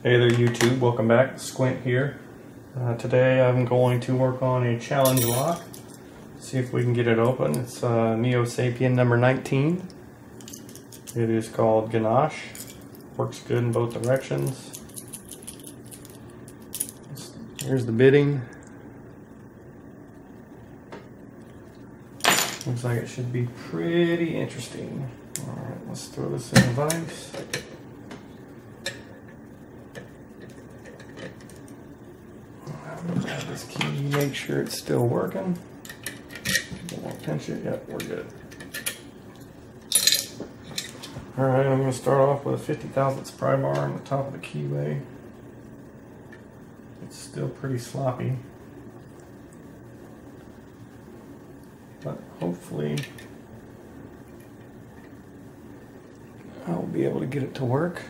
Hey there YouTube, welcome back. Squint here. Today I'm going to work on a challenge lock. See if we can get it open. It's NeoSapien number 19. It is called Ganache. Works good in both directions. Here's the bitting. Looks like it should be pretty interesting. Alright, let's throw this in the vise. Grab this key, make sure it's still working. Don't pinch it. Yep, we're good. Alright, I'm going to start off with a 50 thousandths pry bar on the top of the keyway. It's still pretty sloppy, but hopefully I'll be able to get it to work.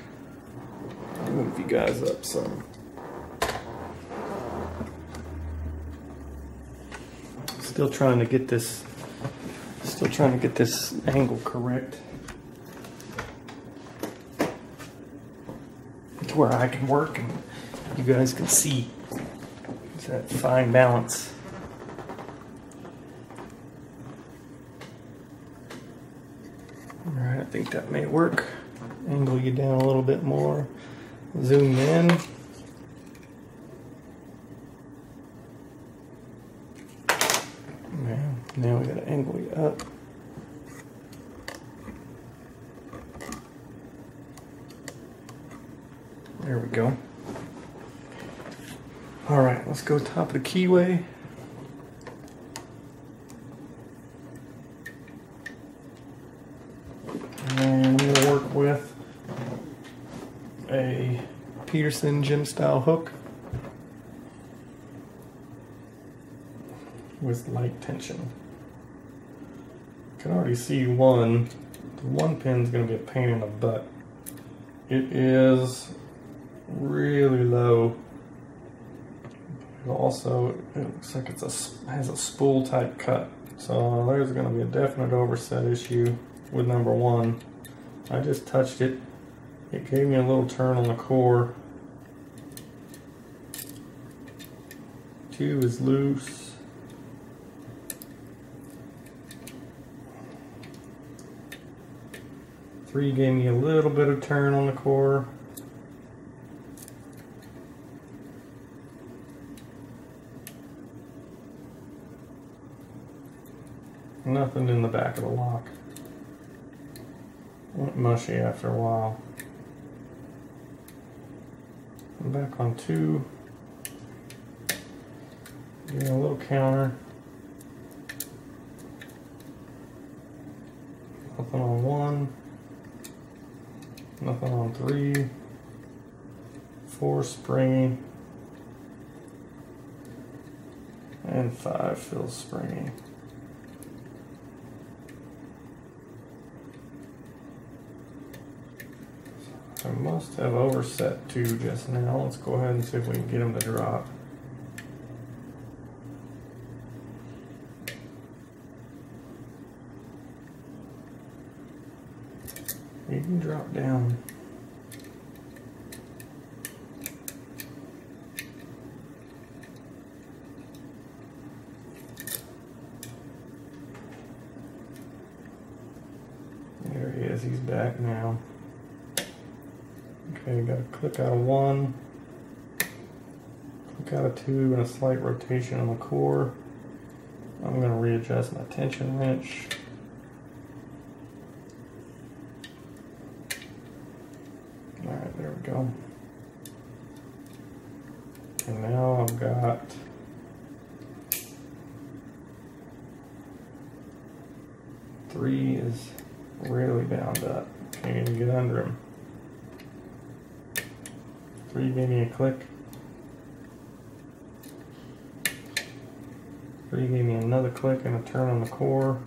I'll move you guys up some. Still trying to get this angle correct to where I can work and you guys can see it's that fine balance. Alright, I think that may work. Angle you down a little bit more. Zoom in. Now we gotta angle you up. There we go. All right, let's go top of the keyway. And I'm gonna work with a Peterson gym style hook with light tension. You can already see the one pin's going to be a pain in the butt. It is really low. Also, it looks like it has a spool type cut. So there's going to be a definite overset issue with number one. I just touched it. It gave me a little turn on the core. 2 is loose. 3 gave me a little bit of turn on the core. Nothing in the back of the lock. Went mushy after a while. I'm back on 2. Getting a little counter. Nothing on 1. Nothing on 3, 4 springy, and 5 feels springy. I must have overset 2 just now. Let's go ahead and see if we can get them to drop. You can drop down. There he is, he's back now. Okay, got a click out of 1, click out of 2, and a slight rotation on the core. I'm going to readjust my tension wrench. Alright, there we go. And now I've got three is really bound up. Can't even get under him. 3 gave me a click. 3 gave me another click and a turn on the core.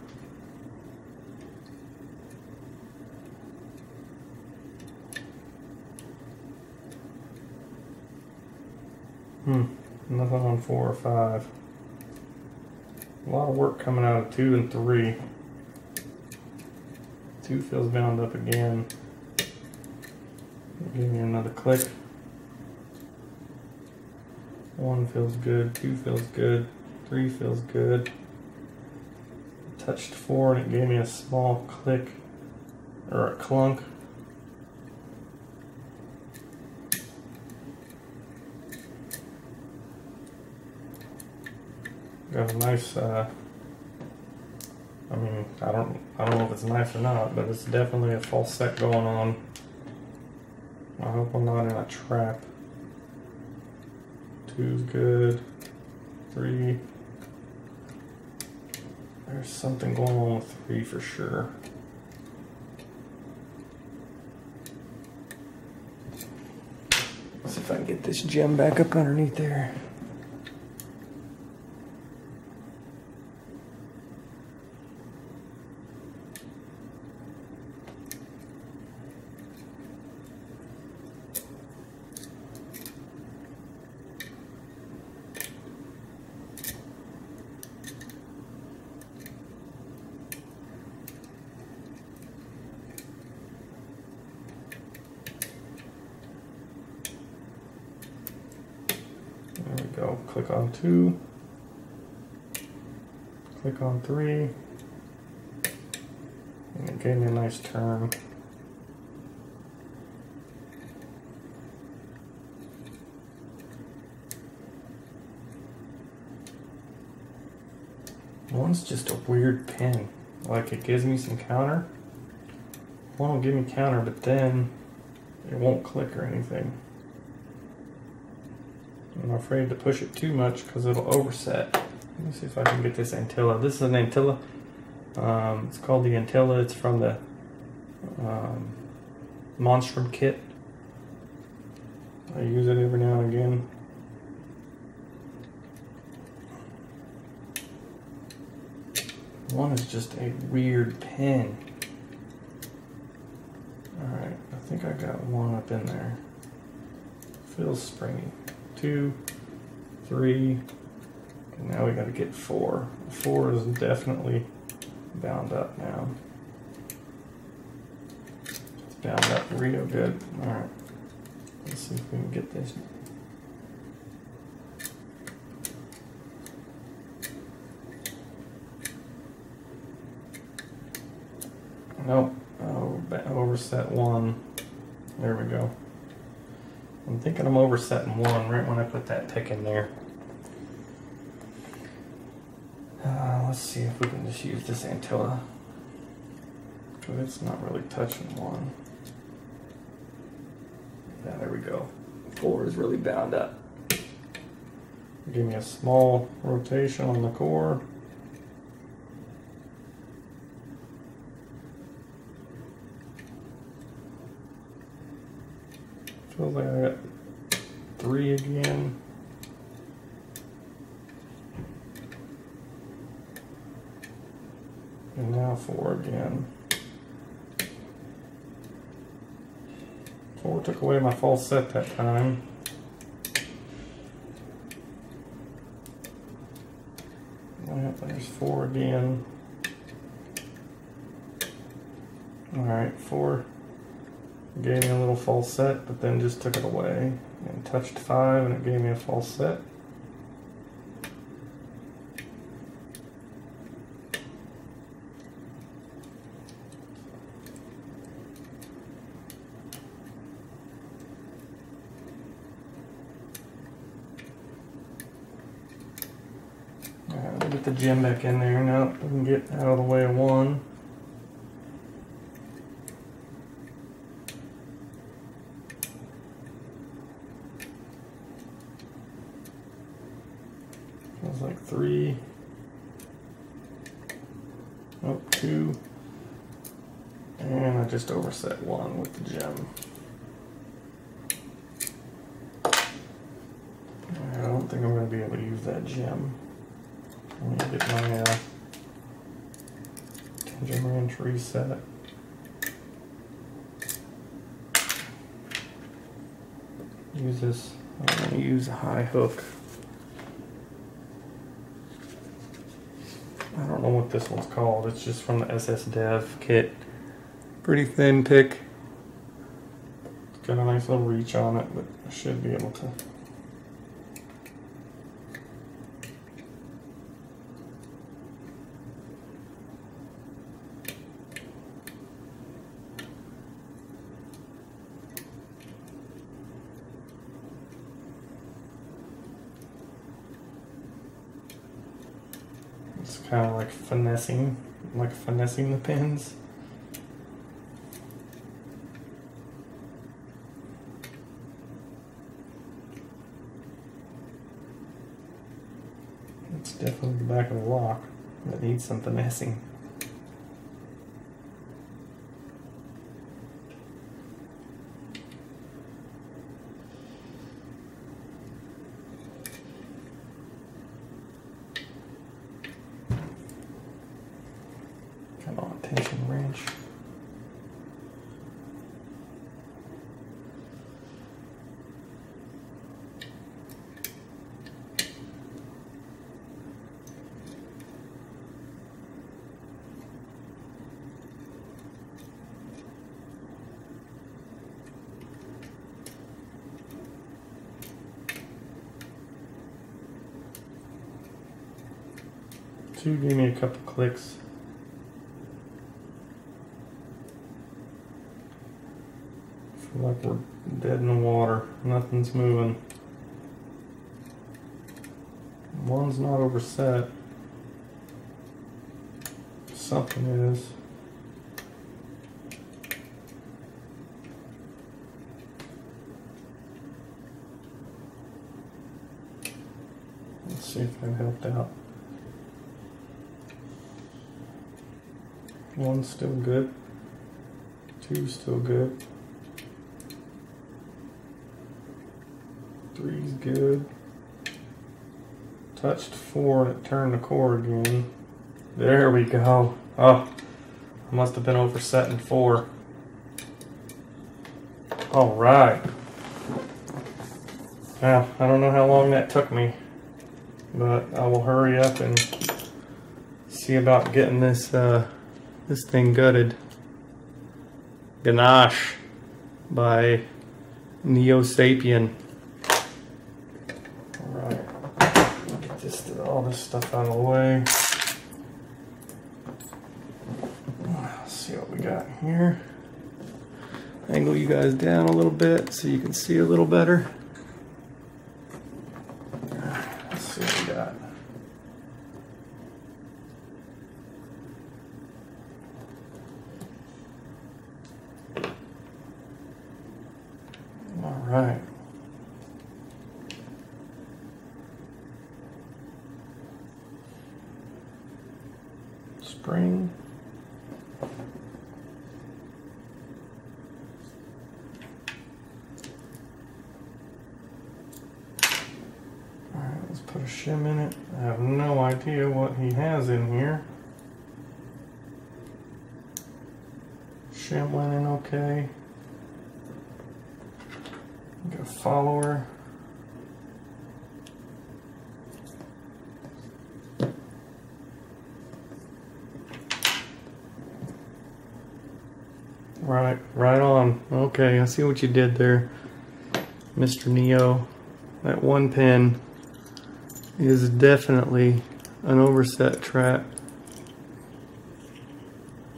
Nothing on 4 or 5. A lot of work coming out of 2 and 3. 2 feels bound up again. Give me another click. 1 feels good, 2 feels good, 3 feels good. Touched 4 and it gave me a small click or a clunk. Got a nice I mean, I don't know if it's nice or not, but it's definitely a false set going on. I hope I'm not in a trap. 2's good. 3. There's something going on with 3 for sure. Let's see if I can get this gem back up underneath there. There we go. Click on 2. Click on 3. And it gave me a nice turn. One's just a weird pin. Like it gives me some counter. One will give me counter, but then it won't click or anything. I'm afraid to push it too much because it'll overset. Let me see if I can get this Antilla. This is an Antilla. It's called the Antilla. It's from the Monstrum kit. I use it every now and again. One is just a weird pin. Alright, I think I got one up in there. Feels springy. 2, 3, and now we got to get 4. 4 is definitely bound up now. It's bound up real good. Alright, let's see if we can get this. Nope, overset 1. There we go. I'm thinking I'm oversetting 1 right when I put that pick in there. Let's see if we can just use this Antilla, because it's not really touching 1. Yeah, there we go. 4 is really bound up. Give me a small rotation on the core. Feels like I got 3 again. And now 4 again. 4 took away my false set that time. Yep, there's 4 again. Alright, 4 gave me a little false set, but then just took it away. And touched 5 and it gave me a false set. Get the gem back in there now. We can get out of the way of 1. Feels like 3. Oh, 2. And I just overset 1 with the gem. I don't think I'm going to be able to use that gem. Let me get my Ginger Ranch reset. Use this. I'm going to use a high hook. I don't know what this one's called. It's just from the SS Dev kit. Pretty thin pick. It's got a nice little reach on it, but I should be able to kind of like finessing the pins. It's definitely the back of the lock that needs some finessing. Come on, tension wrench. So give me a couple clicks. Feel like we're dead in the water. Nothing's moving. One's not overset. Something is. Let's see if that helped out. One's still good. Two's still good. Three's good. Touched 4 and it turned the core again. There we go. Oh, I must have been oversetting 4. All right. Now, I don't know how long that took me, but I will hurry up and see about getting this this thing gutted. Ganache by NeoSapien. Alright, get all this stuff out of the way. Let's see what we got here. Angle you guys down a little bit so you can see a little better. Let's see what we got. All right. Spring. All right, let's put a shim in it. I have no idea what he has in here. Shim went in okay. Got a follower. Right on. Okay, I see what you did there, Mr. Neo. That one pin is definitely an overset trap.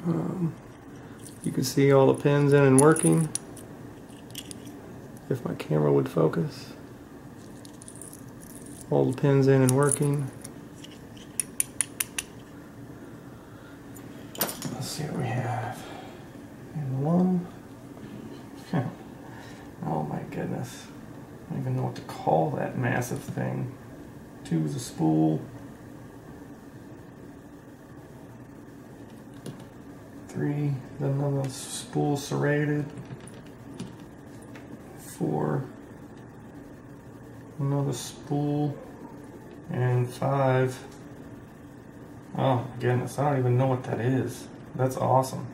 You can see all the pins in and working. If my camera would focus. All the pins in and working. Let's see what we have. And one. Oh my goodness. I don't even know what to call that massive thing. 2 is a spool. 3, then another spool serrated. 4, another spool, and 5. Oh my goodness, I don't even know what that is. That's awesome.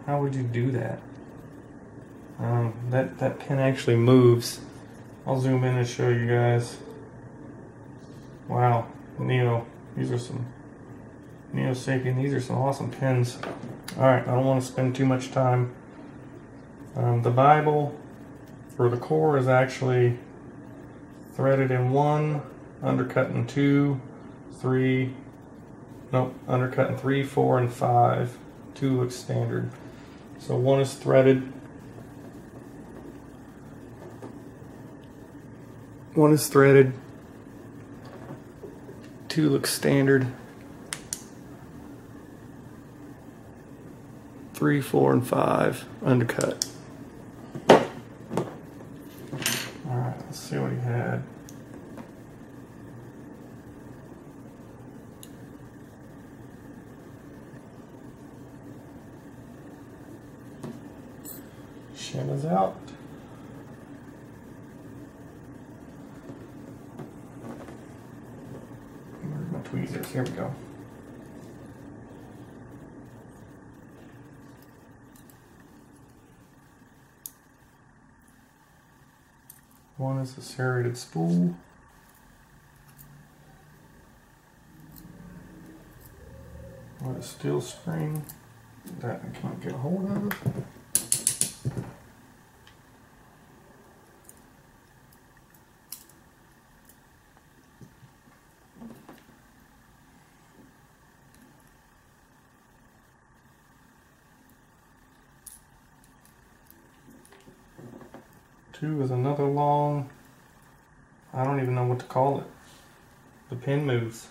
How would you do that? That pin actually moves. I'll zoom in and show you guys. Wow, these are some NeoSapien. These are some awesome pins. All right, I don't want to spend too much time. The Bible for the core is actually threaded in 1, undercut in 2, 3. Nope, undercut in 3, 4, and 5. 2 looks standard. So 1 is threaded. 1 is threaded. 2 looks standard. 3, 4, and 5 undercut. Alright, let's see what he had. Shim is out. Where's my tweezers? Here we go. One is a serrated spool. With a steel spring that I can't get a hold of. Two is another long, I don't even know what to call it. The pin moves.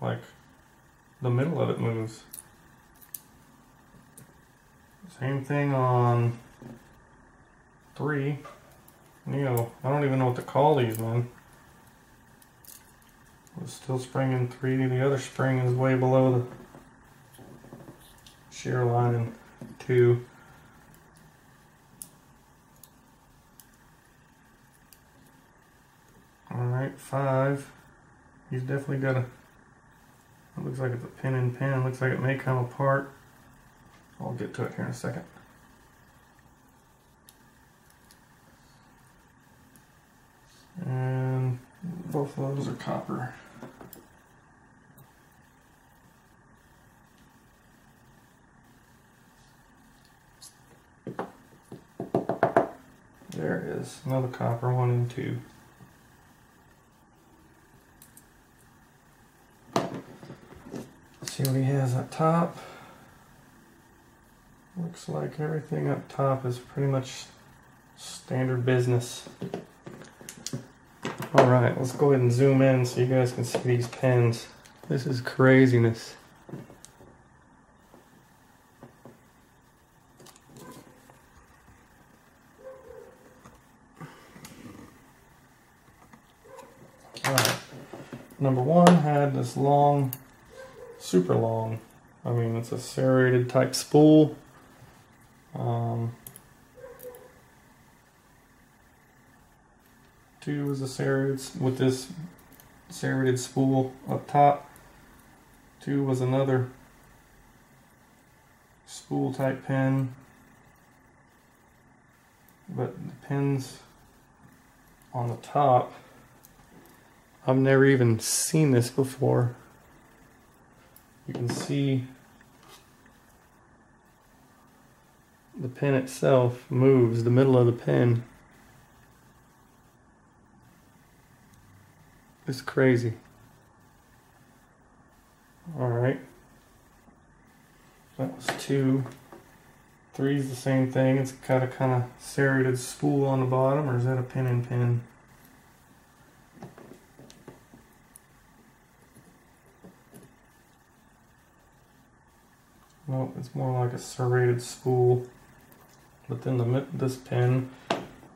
Like, the middle of it moves. Same thing on 3. Neo, I don't even know what to call these, man. There's still spring in 3, the other spring is way below the shear line in 2. Alright, 5. He's definitely got a, it looks like it's a pin in pin. Looks like it may come apart. I'll get to it here in a second. And both of those are copper. There it is, another copper, 1 and 2. See what he has up top. Looks like everything up top is pretty much standard business. Alright, let's go ahead and zoom in so you guys can see these pins. This is craziness. Alright, number 1 had this long, super long, I mean it's a serrated type spool. 2 is a serrated with this serrated spool up top. 2 was another spool type pin, but the pins on the top, I've never even seen this before. You can see the pin itself moves, the middle of the pin. It's crazy. Alright. That was 2. 3 is the same thing. It's got a kind of serrated spool on the bottom, or is that a pin in pin? No, it's more like a serrated spool. But then this pin,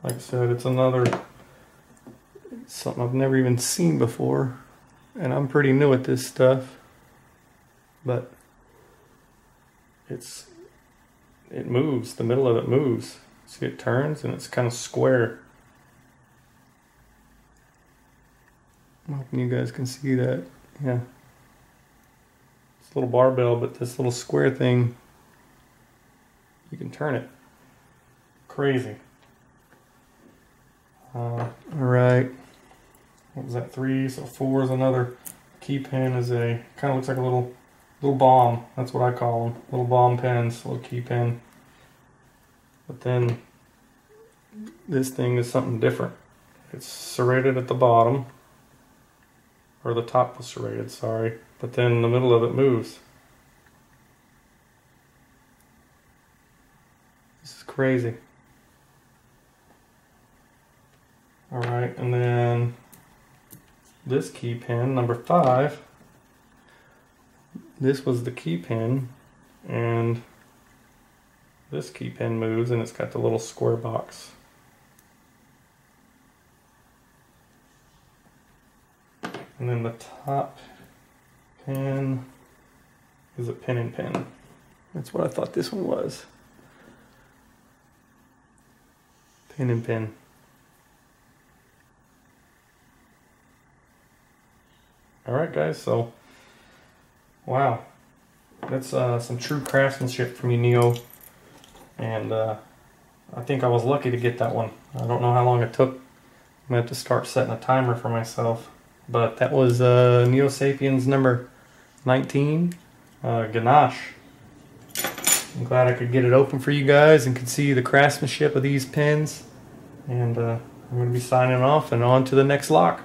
like I said, it's something I've never even seen before. And I'm pretty new at this stuff. But it moves, the middle of it moves. See, it turns and it's kind of square. I'm hoping you guys can see that. Yeah. It's a little barbell, but this little square thing, you can turn it. Crazy. Alright. What was that, 3? So 4 is another key pin. Is a, kind of looks like a little bomb. That's what I call them. Little bomb pins, little key pin. But then this thing is something different. It's serrated at the bottom. Or the top was serrated, sorry. But then the middle of it moves. This is crazy. Alright, and then this key pin, number 5. This was the key pin, and this key pin moves, and it's got the little square box. And then the top pin is a pin and pin. That's what I thought this one was. Pin and pin. Alright guys, so wow. That's some true craftsmanship from you, Neo. And I think I was lucky to get that one. I don't know how long it took. I'm going to have to start setting a timer for myself. But that was NeoSapien's number 19, Ganache. I'm glad I could get it open for you guys and could see the craftsmanship of these pins. And I'm going to be signing off and on to the next lock.